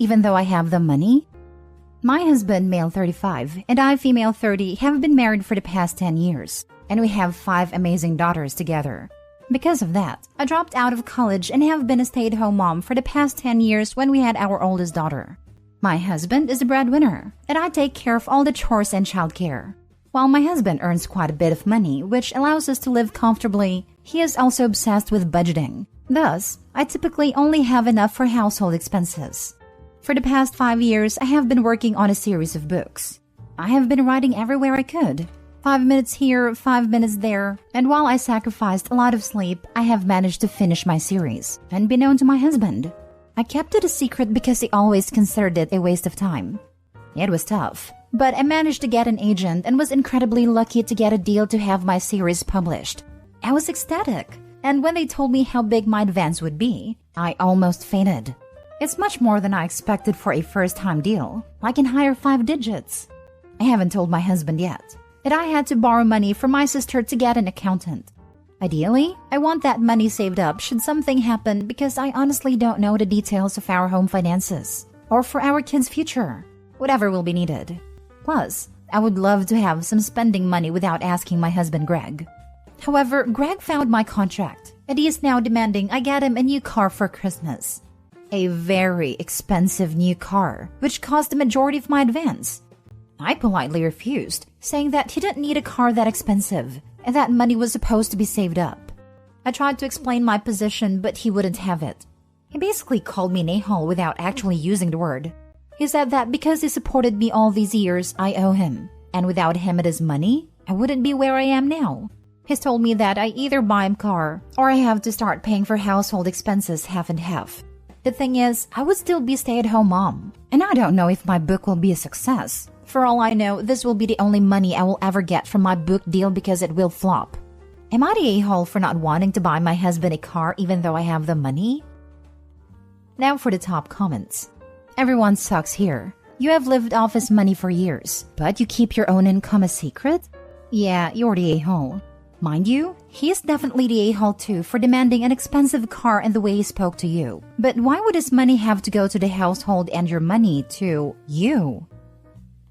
even though I have the money? My husband, male 35, and I, female 30, have been married for the past 10 years, and we have 5 amazing daughters together. Because of that, I dropped out of college and have been a stay-at-home mom for the past 10 years when we had our oldest daughter. My husband is a breadwinner, and I take care of all the chores and childcare. While my husband earns quite a bit of money, which allows us to live comfortably, he is also obsessed with budgeting. Thus, I typically only have enough for household expenses. For the past 5 years, I have been working on a series of books. I have been writing everywhere I could. 5 minutes here, 5 minutes there, and while I sacrificed a lot of sleep, I have managed to finish my series, unbeknown to my husband. I kept it a secret because he always considered it a waste of time. It was tough, but I managed to get an agent and was incredibly lucky to get a deal to have my series published. I was ecstatic, and when they told me how big my advance would be, I almost fainted. It's much more than I expected for a first-time deal, like in higher 5 digits. I haven't told my husband yet that I had to borrow money from my sister to get an accountant. Ideally, I want that money saved up should something happen because I honestly don't know the details of our home finances or for our kids' future, whatever will be needed. Plus, I would love to have some spending money without asking my husband Greg. However, Greg found my contract, and he is now demanding I get him a new car for Christmas. A very expensive new car, which cost the majority of my advance. I politely refused, saying that he didn't need a car that expensive, and that money was supposed to be saved up. I tried to explain my position, but he wouldn't have it. He basically called me an a-hole without actually using the word. He said that because he supported me all these years, I owe him, and without him and his money, I wouldn't be where I am now. He's told me that I either buy him a car, or I have to start paying for household expenses half and half. The thing is, I would still be a stay-at-home mom, and I don't know if my book will be a success. For all I know, this will be the only money I will ever get from my book deal because it will flop. Am I the a-hole for not wanting to buy my husband a car even though I have the money? Now for the top comments. Everyone sucks here. You have lived off his money for years, but you keep your own income a secret? Yeah, you're the a-hole. Mind you, he is definitely the a-hole too for demanding an expensive car and the way he spoke to you. But why would his money have to go to the household and your money to you?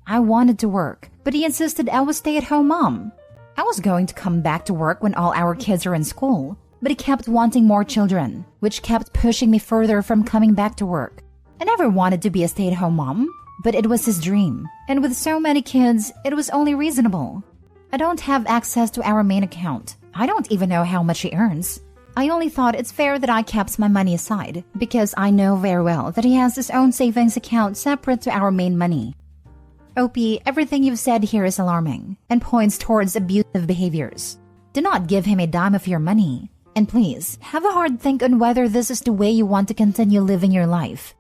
I wanted to work, but he insisted I was stay-at-home mom. I was going to come back to work when all our kids are in school, but he kept wanting more children, which kept pushing me further from coming back to work. I never wanted to be a stay-at-home mom, but it was his dream, and with so many kids, it was only reasonable. I don't have access to our main account. I don't even know how much he earns. I only thought it's fair that I kept my money aside, because I know very well that he has his own savings account separate to our main money. OP, everything you've said here is alarming and points towards abusive behaviors. Do not give him a dime of your money. And please, have a hard think on whether this is the way you want to continue living your life.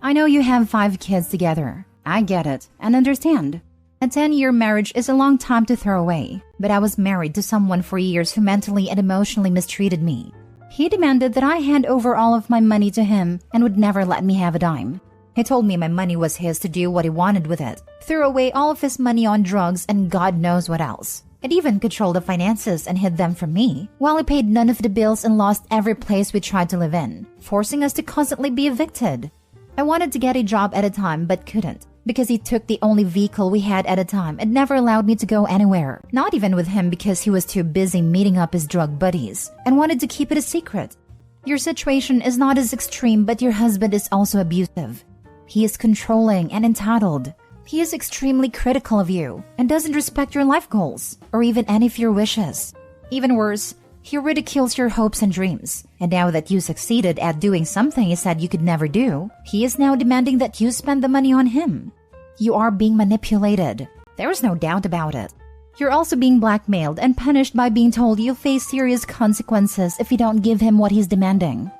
I know you have 5 kids together. I get it and understand. A 10-year marriage is a long time to throw away, but I was married to someone for years who mentally and emotionally mistreated me. He demanded that I hand over all of my money to him and would never let me have a dime. He told me my money was his to do what he wanted with it, threw away all of his money on drugs and God knows what else. It even controlled the finances and hid them from me, while he paid none of the bills and lost every place we tried to live in, forcing us to constantly be evicted. I wanted to get a job at a time but couldn't, because he took the only vehicle we had at a time and never allowed me to go anywhere, not even with him because he was too busy meeting up his drug buddies and wanted to keep it a secret. Your situation is not as extreme, but your husband is also abusive. He is controlling and entitled. He is extremely critical of you and doesn't respect your life goals or even any of your wishes. Even worse, he ridicules your hopes and dreams. And now that you succeeded at doing something he said you could never do, he is now demanding that you spend the money on him. You are being manipulated. There is no doubt about it. You're also being blackmailed and punished by being told you'll face serious consequences if you don't give him what he's demanding.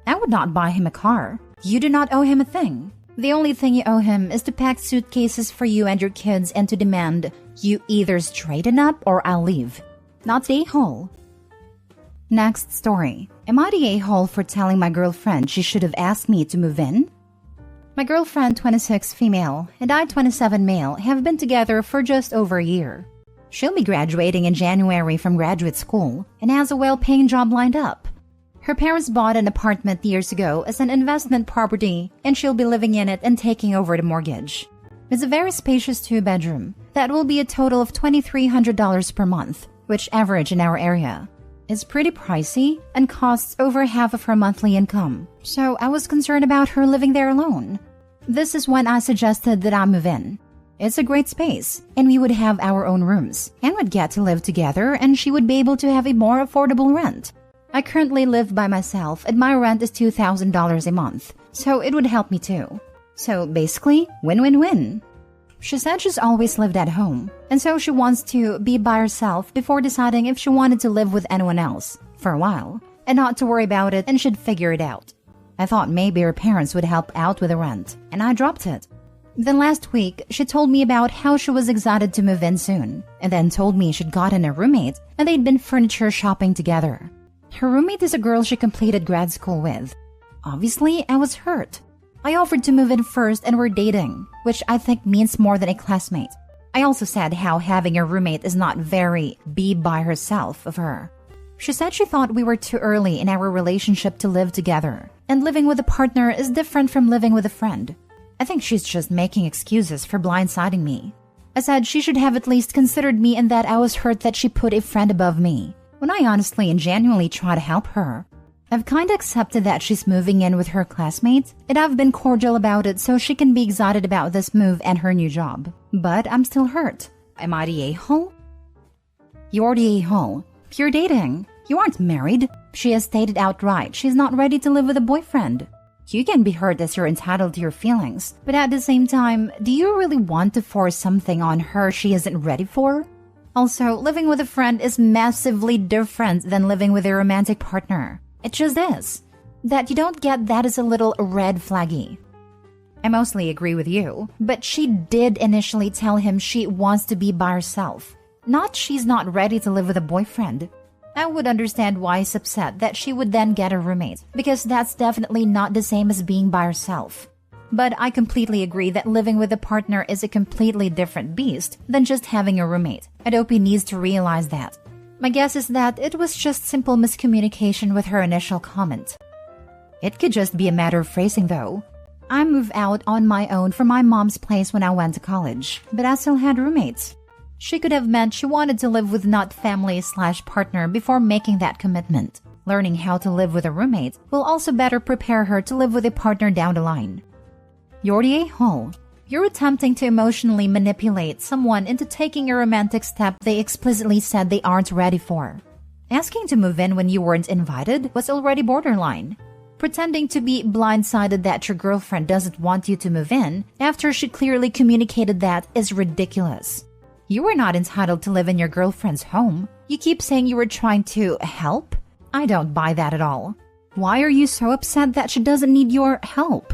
I would not buy him a car. You do not owe him a thing. The only thing you owe him is to pack suitcases for you and your kids and to demand you either straighten up or I'll leave. Not the a-hole. Next story. Am I the a-hole for telling my girlfriend she should have asked me to move in? My girlfriend, 26 female, and I, 27 male, have been together for just over a year. She'll be graduating in January from graduate school and has a well-paying job lined up. Her parents bought an apartment years ago as an investment property, and she'll be living in it and taking over the mortgage. It's a very spacious 2-bedroom. That will be a total of $2,300 per month, which average in our area. It's pretty pricey and costs over half of her monthly income, so I was concerned about her living there alone. This is when I suggested that I move in. It's a great space, and we would have our own rooms, and would get to live together, and she would be able to have a more affordable rent. I currently live by myself, and my rent is $2,000 a month, so it would help me too. So basically, win-win-win. She said she's always lived at home, and so she wants to be by herself before deciding if she wanted to live with anyone else for a while, and not to worry about it and should figure it out. I thought maybe her parents would help out with the rent, and I dropped it. Then last week, she told me about how she was excited to move in soon, and then told me she'd gotten a roommate and they'd been furniture shopping together. Her roommate is a girl she completed grad school with. Obviously, I was hurt. I offered to move in first and we're dating, which I think means more than a classmate. I also said how having a roommate is not very be by herself of her. She said she thought we were too early in our relationship to live together, and living with a partner is different from living with a friend. I think she's just making excuses for blindsiding me. I said she should have at least considered me and that I was hurt that she put a friend above me, when I honestly and genuinely try to help her. I've kinda accepted that she's moving in with her classmates, and I've been cordial about it so she can be excited about this move and her new job. But I'm still hurt. Am I the a-hole? You're the a-hole. You're dating. You aren't married. She has stated outright she's not ready to live with a boyfriend. You can be hurt as you're entitled to your feelings, but at the same time, do you really want to force something on her she isn't ready for? Also, living with a friend is massively different than living with a romantic partner. It just is. That you don't get that is a little red flaggy. I mostly agree with you, but she did initially tell him she wants to be by herself, not she's not ready to live with a boyfriend. I would understand why he's upset that she would then get a roommate, because that's definitely not the same as being by herself. But I completely agree that living with a partner is a completely different beast than just having a roommate. I hope he needs to realize that. My guess is that it was just simple miscommunication with her initial comment. It could just be a matter of phrasing though. I moved out on my own from my mom's place when I went to college, but I still had roommates. She could have meant she wanted to live with not family/partner before making that commitment. Learning how to live with a roommate will also better prepare her to live with a partner down the line. You're the a-hole. You're attempting to emotionally manipulate someone into taking a romantic step they explicitly said they aren't ready for. Asking to move in when you weren't invited was already borderline. Pretending to be blindsided that your girlfriend doesn't want you to move in after she clearly communicated that is ridiculous. You were not entitled to live in your girlfriend's home. You keep saying you were trying to help? I don't buy that at all. Why are you so upset that she doesn't need your help?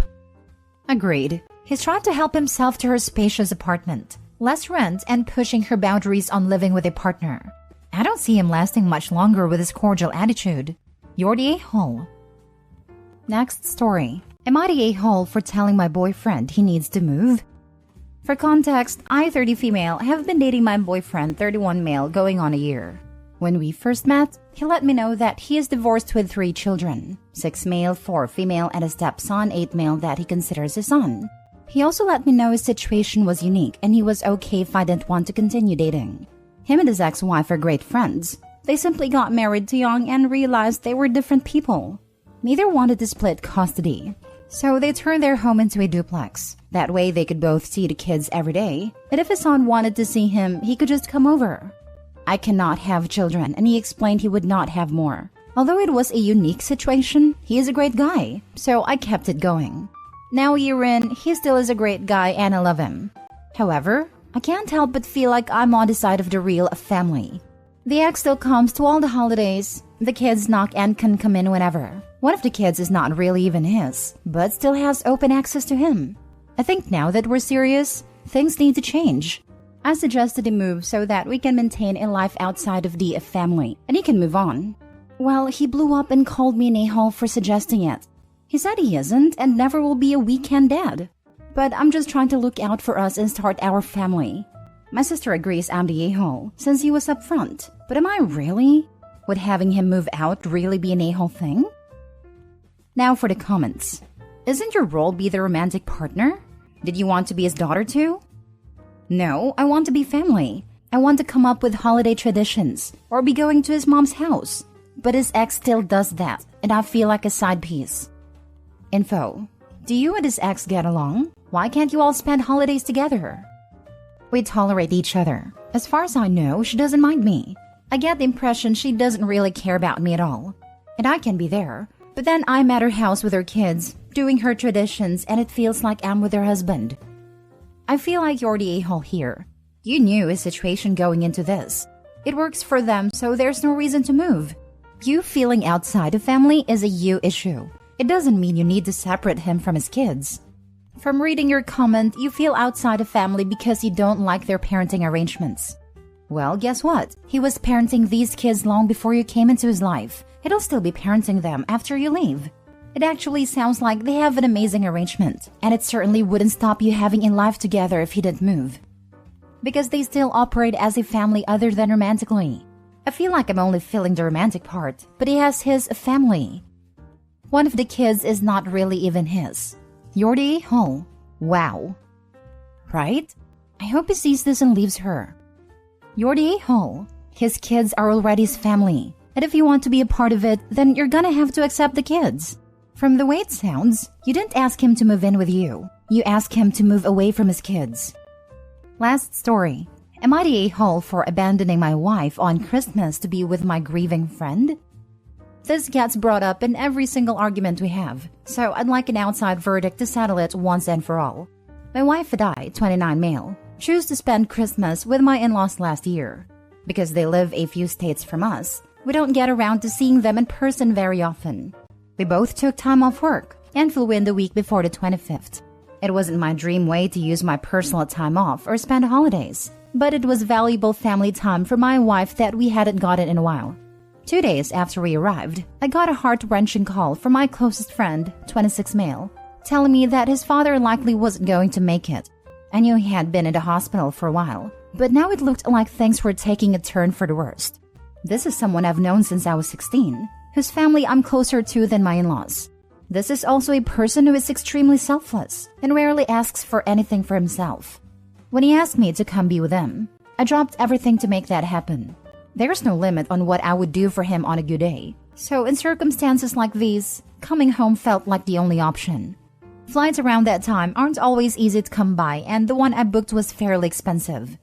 Agreed. He's trying to help himself to her spacious apartment, less rent, and pushing her boundaries on living with a partner. I don't see him lasting much longer with his cordial attitude. You're the a-hole. Next story. Am I the a-hole for telling my boyfriend he needs to move? For context, I, 30 female, have been dating my boyfriend, 31 male, going on a year. When we first met, he let me know that he is divorced with 3 children, 6 male, 4 female, and a stepson, 8 male that he considers his son. He also let me know his situation was unique and he was okay if I didn't want to continue dating. Him and his ex-wife are great friends. They simply got married too young and realized they were different people. Neither wanted to split custody, so they turned their home into a duplex. That way they could both see the kids every day, and if his son wanted to see him, he could just come over. I cannot have children, and he explained he would not have more. Although it was a unique situation, he is a great guy, so I kept it going. Now a year in, he still is a great guy and I love him. However, I can't help but feel like I'm on the side of the real family. The ex still comes to all the holidays. The kids knock and can come in whenever. One of the kids is not really even his, but still has open access to him. I think now that we're serious, things need to change. I suggested a move so that we can maintain a life outside of the family, and he can move on. Well, he blew up and called me an a-hole for suggesting it. He said he isn't and never will be a weekend dad. But I'm just trying to look out for us and start our family. My sister agrees I'm the a-hole, since he was upfront. But am I really? Would having him move out really be an a-hole thing? Now for the comments. Isn't your role be the romantic partner? Did you want to be his daughter too? No, I want to be family. I want to come up with holiday traditions or be going to his mom's house. But his ex still does that, and I feel like a side piece. Info. Do you and his ex get along? Why can't you all spend holidays together? We tolerate each other. As far as I know, she doesn't mind me. I get the impression she doesn't really care about me at all. And I can be there. But then I'm at her house with her kids, doing her traditions, and it feels like I'm with her husband. I feel like you're the a-hole here. You knew his situation going into this. It works for them, so there's no reason to move. You feeling outside of family is a you issue. It doesn't mean you need to separate him from his kids. From reading your comment, you feel outside of family because you don't like their parenting arrangements. Well, guess what? He was parenting these kids long before you came into his life. He'll still be parenting them after you leave. It actually sounds like they have an amazing arrangement, and it certainly wouldn't stop you having a life together if he didn't move. Because they still operate as a family other than romantically. I feel like I'm only feeling the romantic part, but he has his family. One of the kids is not really even his. You're the a-hole. Wow. Right? I hope he sees this and leaves her. You're the a-hole. His kids are already his family. And if you want to be a part of it, then you're gonna have to accept the kids. From the way it sounds, you didn't ask him to move in with you. You asked him to move away from his kids. Last story. Am I the a-hole for abandoning my wife on Christmas to be with my grieving friend? This gets brought up in every single argument we have, so I'd like an outside verdict to settle it once and for all. My wife and I, 29 male, chose to spend Christmas with my in-laws last year. Because they live a few states from us, we don't get around to seeing them in person very often. We both took time off work and flew in the week before the 25th. It wasn't my dream way to use my personal time off or spend holidays, but it was valuable family time for my wife that we hadn't gotten in a while. 2 days after we arrived, I got a heart-wrenching call from my closest friend, 26 male, telling me that his father likely wasn't going to make it. I knew he had been in the hospital for a while, but now it looked like things were taking a turn for the worst. This is someone I've known since I was 16, whose family I'm closer to than my in-laws. This is also a person who is extremely selfless and rarely asks for anything for himself. When he asked me to come be with him, I dropped everything to make that happen. There's no limit on what I would do for him on a good day. So in circumstances like these, coming home felt like the only option. Flights around that time aren't always easy to come by, and the one I booked was fairly expensive.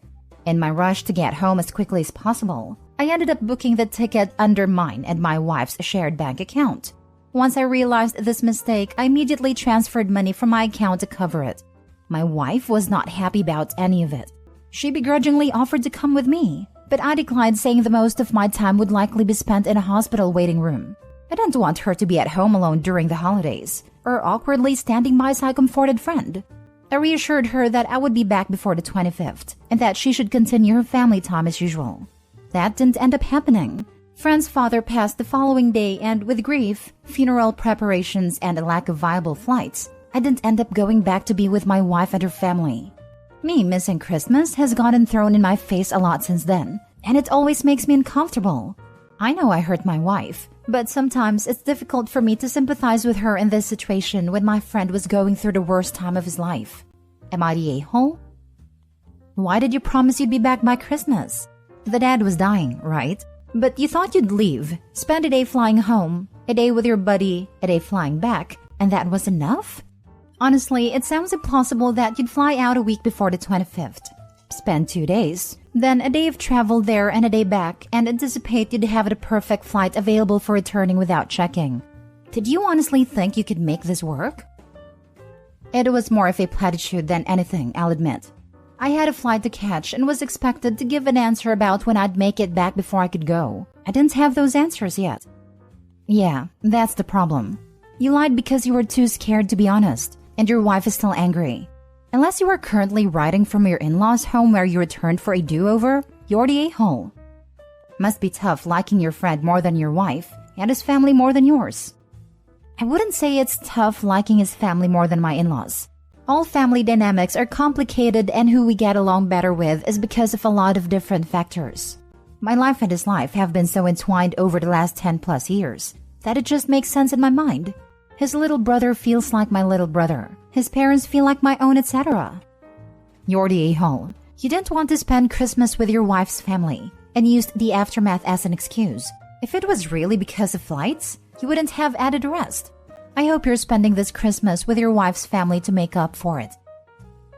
In my rush to get home as quickly as possible, I ended up booking the ticket under mine and my wife's shared bank account. Once I realized this mistake, I immediately transferred money from my account to cover it. My wife was not happy about any of it. She begrudgingly offered to come with me, but I declined, saying the most of my time would likely be spent in a hospital waiting room. I didn't want her to be at home alone during the holidays, or awkwardly standing by as a comforted friend. I reassured her that I would be back before the 25th, and that she should continue her family time as usual. That didn't end up happening. Friend's father passed the following day, and with grief, funeral preparations, and a lack of viable flights, I didn't end up going back to be with my wife and her family. Me missing Christmas has gotten thrown in my face a lot since then, and it always makes me uncomfortable. I know I hurt my wife, but sometimes it's difficult for me to sympathize with her in this situation when my friend was going through the worst time of his life. Am I the a-hole? Why did you promise you'd be back by Christmas? The dad was dying, right? But you thought you'd leave, spend a day flying home, a day with your buddy, a day flying back, and that was enough? Honestly, it sounds impossible that you'd fly out a week before the 25th, spend 2 days, then a day of travel there and a day back, and anticipate you'd have the perfect flight available for returning without checking. Did you honestly think you could make this work? It was more of a platitude than anything, I'll admit. I had a flight to catch and was expected to give an answer about when I'd make it back before I could go. I didn't have those answers yet. Yeah, that's the problem. You lied because you were too scared to be honest, and your wife is still angry. Unless you are currently writing from your in-laws' home where you returned for a do-over, you're the a-hole. Must be tough liking your friend more than your wife, and his family more than yours. I wouldn't say it's tough liking his family more than my in-laws. All family dynamics are complicated, and who we get along better with is because of a lot of different factors. My life and his life have been so entwined over the last 10 plus years that it just makes sense in my mind. His little brother feels like my little brother. His parents feel like my own, etc. You're the a-hole. You didn't want to spend Christmas with your wife's family and used the aftermath as an excuse. If it was really because of flights, you wouldn't have added the rest. I hope you're spending this Christmas with your wife's family to make up for it.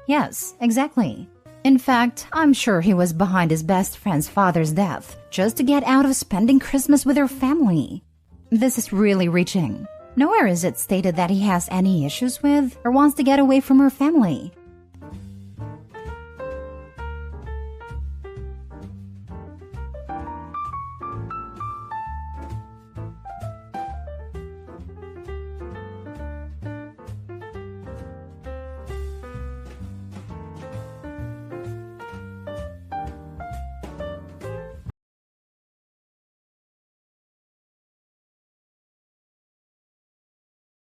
Yes, exactly. In fact, I'm sure he was behind his best friend's father's death just to get out of spending Christmas with her family. This is really reaching. Nowhere is it stated that he has any issues with or wants to get away from her family.